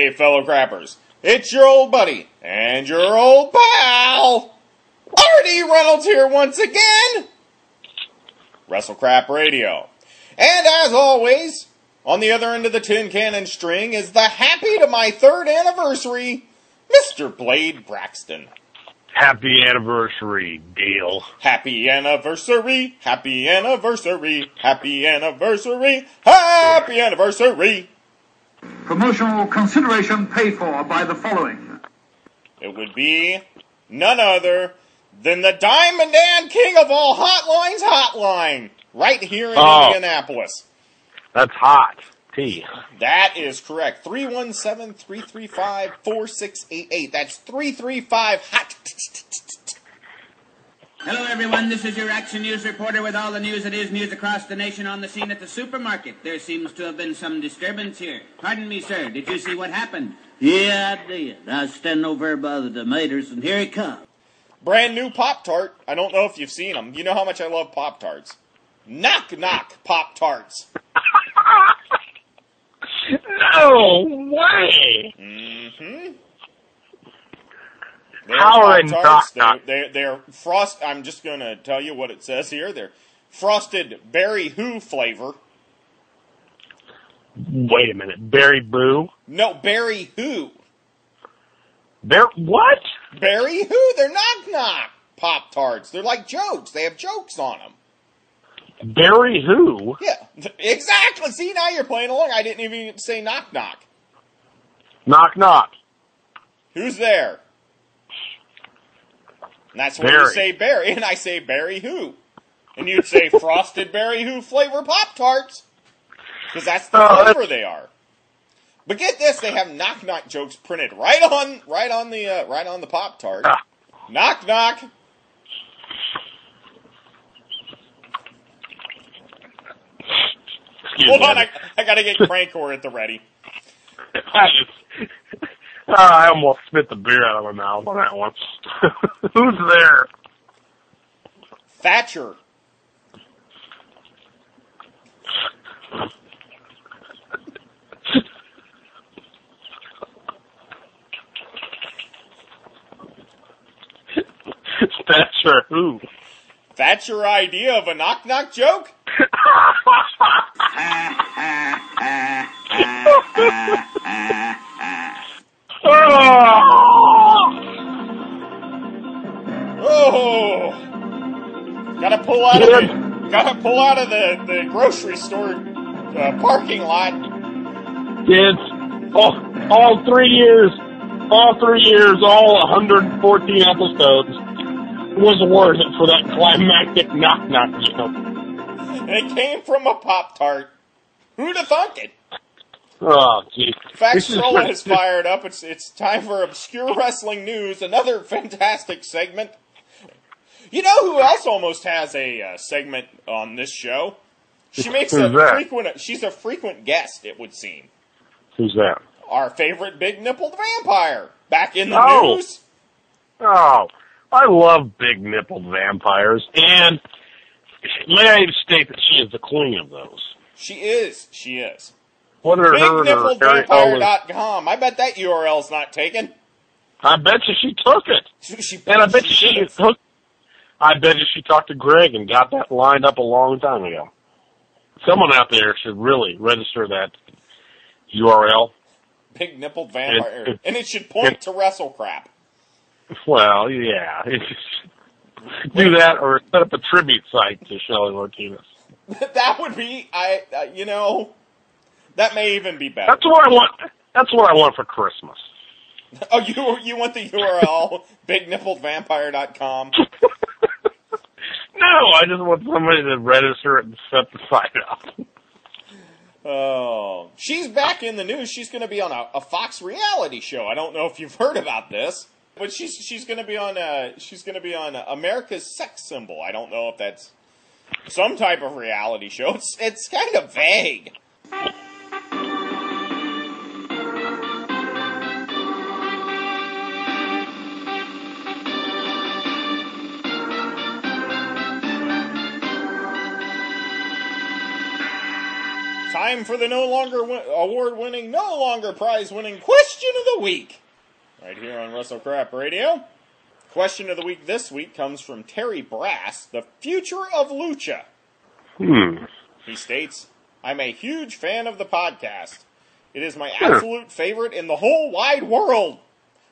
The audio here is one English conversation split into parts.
Hey, fellow crappers, it's your old buddy and your old pal, R.D. Reynolds here once again, WrestleCrap Radio. And as always, on the other end of the tin cannon string is the happy to my 3rd anniversary, Mr. Blade Braxton. Happy anniversary, Dale. Happy anniversary, happy anniversary, happy anniversary, happy anniversary. Promotional consideration paid for by the following. It would be none other than the Diamond and King of all hotlines hotline, right here in Indianapolis. That's hot. T. That is correct. 317-335-4688. That's 335-HOT. Hello, everyone. This is your Action News reporter with all the news that is news across the nation on the scene at the supermarket. There seems to have been some disturbance here. Pardon me, sir. Did you see what happened? Yeah, I did. I was standing over by the tomatoes, and here he comes. Brand new Pop-Tart. I don't know if you've seen them. You know how much I love Pop-Tarts. Knock, knock, Pop-Tarts. No way! Mm-hmm. How are they knock? They're frost. I'm just going to tell you what it says here. They're frosted berry who flavor. Wait a minute. Berry Boo? No, berry who. What? Berry who? They're knock-knock Pop-Tarts. They're like jokes. They have jokes on them. Berry who? Yeah, exactly. See, now you're playing along. I didn't even say knock-knock. Knock, knock. Who's there? And that's when you say berry, and I say berry who. And you'd say frosted berry who flavor Pop-Tarts. Because that's the flavor they are. But get this, they have knock-knock jokes printed right on the Pop-Tart. Knock, knock. Hold on, I gotta get Crankor at the ready. I almost spit the beer out of my mouth on that one. Who's there? Thatcher. Thatcher who? That's your idea of a knock-knock joke? Oh! Gotta pull out of the grocery store parking lot. Kids, all 3 years, all 114 episodes was worth it for that climactic knock-knock joke. And it came from a Pop-Tart. Who'd have thunk it? Oh, geez. Fact Stroller is fired up. It's time for Obscure Wrestling News, another fantastic segment. You know who else almost has a segment on this show? She makes she's a frequent guest, it would seem. Who's that? Our favorite big-nippled vampire. Back in the news. Oh, I love big-nippled vampires, and may I state that she is the queen of those. She is. What are BigNippledVampire.com. I bet that URL's not taken. I bet you she took it. I bet you she talked to Greg and got that lined up a long time ago. Someone out there should really register that URL. Big Nippled Vampire. And it should point to WrestleCrap. Well, yeah. Do that or set up a tribute site to Shelley Martinez. That would be, that may even be better. That's what I want. That's what I want for Christmas. Oh, you want the URL, BigNippledVampire.com? No, I just want somebody to register it and set the site up. Oh, she's back in the news. She's going to be on a Fox reality show. I don't know if you've heard about this, but she's going to be on America's Sex Symbol. I don't know if that's some type of reality show. It's kind of vague. Time for the no longer award-winning, no longer prize-winning question question of the week, right here on WrestleCrap Radio. Question of the week this week comes from Terry Brass, the future of Lucha. He states, I'm a huge fan of the podcast. It is my absolute favorite in the whole wide world.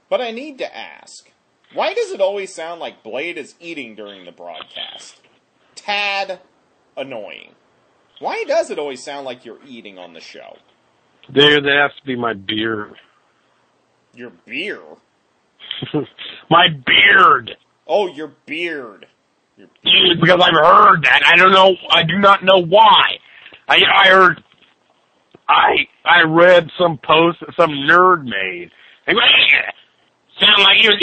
But I need to ask, why does it always sound like Blade is eating during the broadcast? Tad annoying. Why does it always sound like you're eating on the show? Dude, that has to be my beard. Your beer? My beard. Oh, your beard. Dude, because I've heard that. I don't know. I do not know why. I heard. I read some post that some nerd made. Like, sound like he was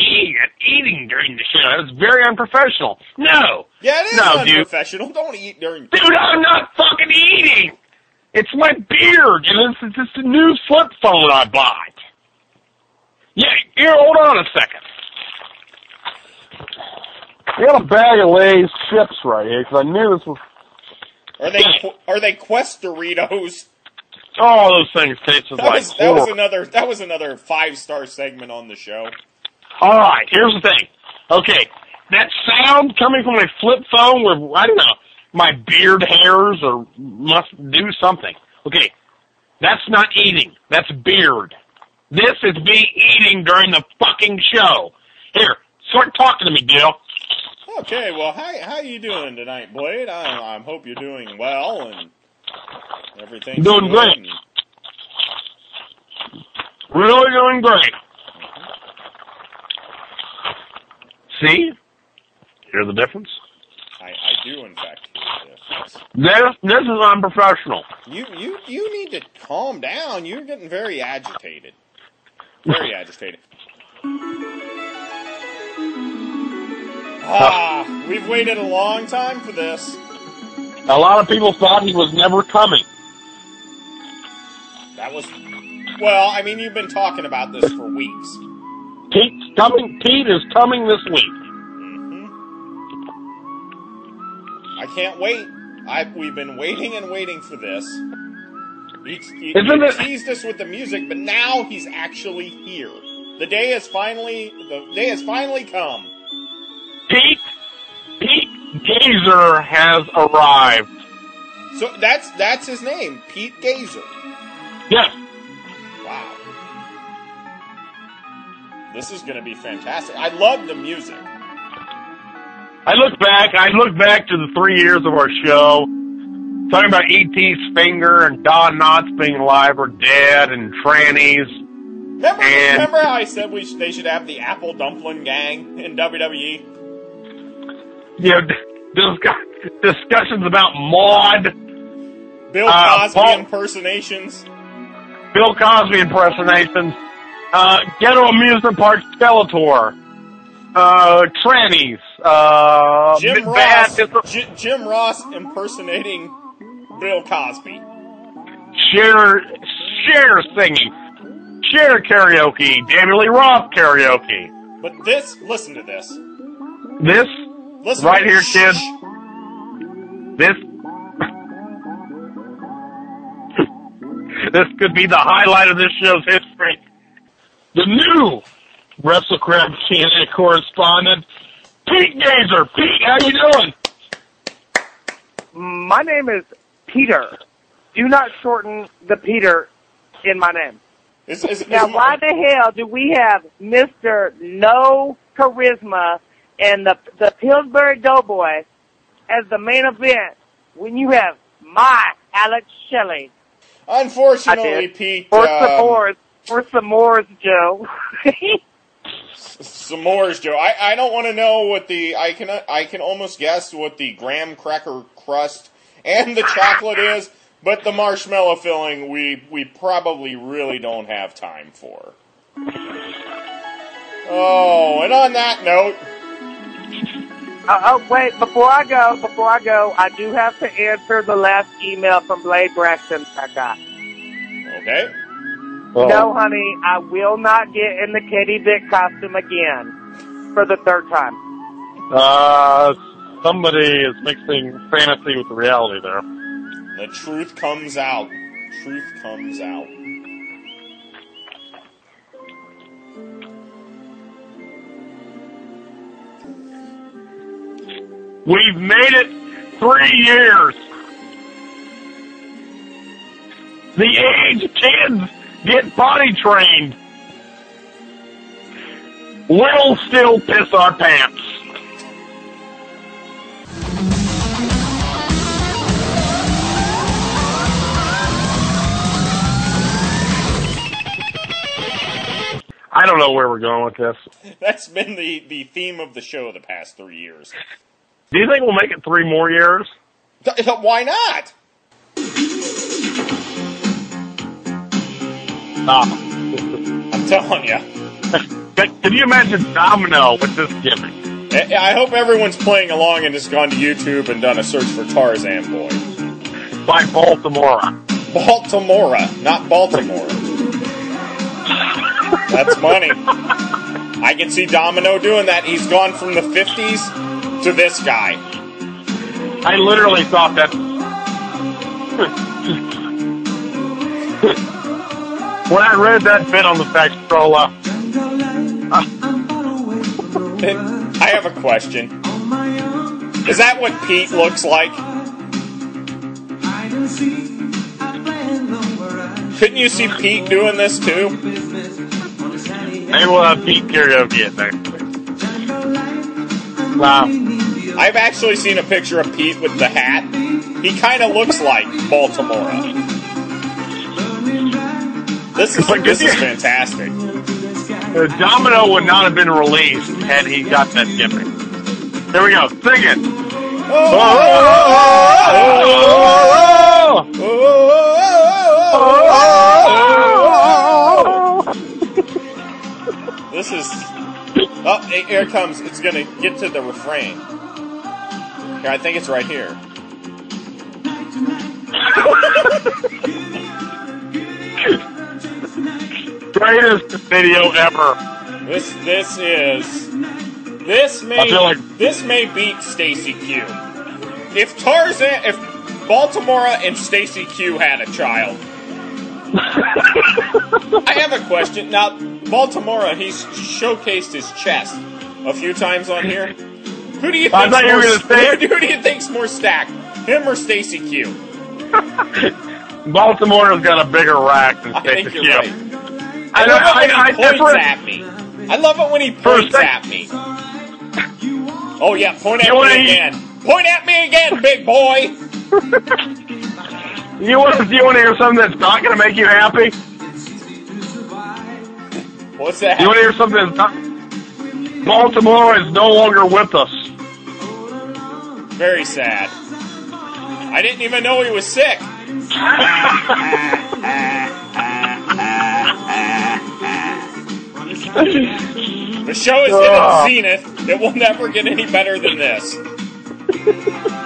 eating during the show. It was very unprofessional. No. Yeah, it is unprofessional. Dude. Don't eat during... Dude, I'm not fucking eating. It's my beard. And it's just a new flip phone I bought. Yeah, here, hold on a second. I got a bag of Lay's chips right here, because I knew this was... Are they Quest Doritos? Oh, those things taste like horror. That was another 5-star segment on the show. All right, here's the thing. Okay, that sound coming from my flip phone where, I don't know, my beard hairs must do something. Okay, that's not eating. That's beard. This is me eating during the fucking show. Here, start talking to me, Gil. Okay, well, how you doing tonight, Blade? I hope you're doing well and everything's doing great. Really doing great. See? Hear the difference? I do, in fact, hear the difference. This is unprofessional. You need to calm down. You're getting very agitated. Very agitated. We've waited a long time for this. A lot of people thought he was never coming. Well, I mean, you've been talking about this for weeks. Pete is coming this week. Mm-hmm. I can't wait. We've been waiting and waiting for this. He teased us with the music, but now he's actually here. The day has finally come. Pete Gazer has arrived. So that's his name, Pete Gazer. Yes. Wow. This is going to be fantastic. I love the music. I look back to the 3 years of our show, talking about E.T. Finger and Don Knotts being alive or dead and trannies. Remember how I said they should have the Apple Dumpling Gang in WWE? You know, discussions about Maude. Bill Cosby impersonations. Ghetto Amusement Park Skeletor. Trannies. Jim Ross impersonating Bill Cosby. Cher singing. Cher karaoke. Daniel Lee Roth karaoke. But listen to this. Listen right here, kid. This could be the highlight of this show's history. The new WrestleCrap CNN correspondent, Pete Gazer. Pete, how you doing? My name is Peter. Do not shorten the Peter in my name. Now, why the hell do we have Mr. No Charisma and the Pillsbury Doughboy as the main event when you have my Alex Shelley? Unfortunately, Pete. Or s'mores, Joe. S'mores, Joe. I don't want to know what I can almost guess what the graham cracker crust and the chocolate is, but the marshmallow filling we probably really don't have time for. Oh, and on that note. Wait, before I go, I do have to answer the last email from Blade Braxton I got. Okay. No, honey, I will not get in the Katie Vick costume again for the third time. Somebody is mixing fantasy with reality there. The truth comes out. Truth comes out. We've made it 3 years. The age kids get potty trained. We'll still piss our pants. I don't know where we're going with this. That's been the theme of the show the past 3 years. Do you think we'll make it 3 more years? Why not? I'm telling you. Can you imagine Domino with this gimmick? I hope everyone's playing along and has gone to YouTube and done a search for Tarzan Boy. By Baltimora. Baltimora, not Baltimore. That's money. I can see Domino doing that. He's gone from the 50s to this guy. I literally thought that. When I read that bit on the Factrola. I have a question. Is that what Pete looks like? Couldn't you see Pete doing this too? Maybe we'll have Pete karaoke it there. Wow. I've actually seen a picture of Pete with the hat. He kind of looks like Baltimora. This is fantastic. Domino would not have been released had he got that gimmick. Here we go. Sing it. This is... Oh, here it comes. It's going to get to the refrain. Here, I think it's right here. Greatest video ever. This may beat Stacy Q. If Baltimora and Stacy Q had a child. I have a question. Now, Baltimora, he's showcased his chest a few times on here. Who do you think's more stacked? Him or Stacy Q? Baltimora's got a bigger rack than Stacy Q. Right. I love it when he points at me. Oh yeah, point at me again. Point at me again, big boy. You want to hear something that's not going to make you happy? What's that? You want to hear something that's not... Baltimore is no longer with us. Very sad. I didn't even know he was sick. The show is in its zenith. It will never get any better than this.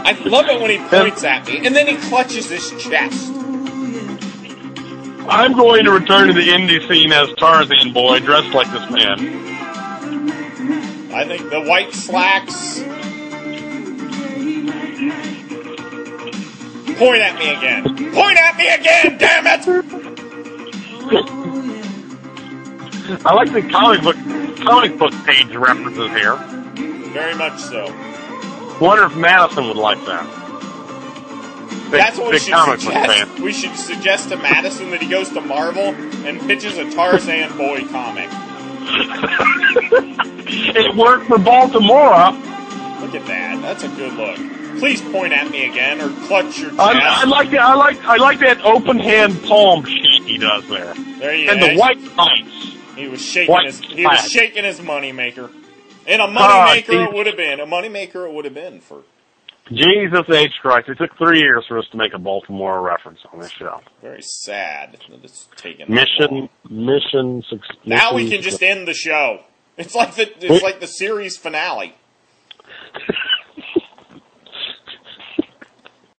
I love it when he points at me, and then he clutches his chest. I'm going to return to the indie scene as Tarzan Boy, dressed like this man. I think the white slacks... Point at me again. Point at me again, damn it! I like the comic book page references here. Very much so. Wonder if Madison would like that. That's what we should suggest. We should suggest to Madison that he goes to Marvel and pitches a Tarzan Boy comic. It worked for Baltimora. Look at that. That's a good look. Please point at me again or clutch your chest. I like that open hand palm shake he does there. There you go. And the white tights. He was shaking his moneymaker. And a moneymaker it would have been. A moneymaker it would have been for... Jesus H. Christ. It took 3 years for us to make a Baltimore reference on this show. Very sad that it's taken mission. Now we can just end the show. It's like the series finale.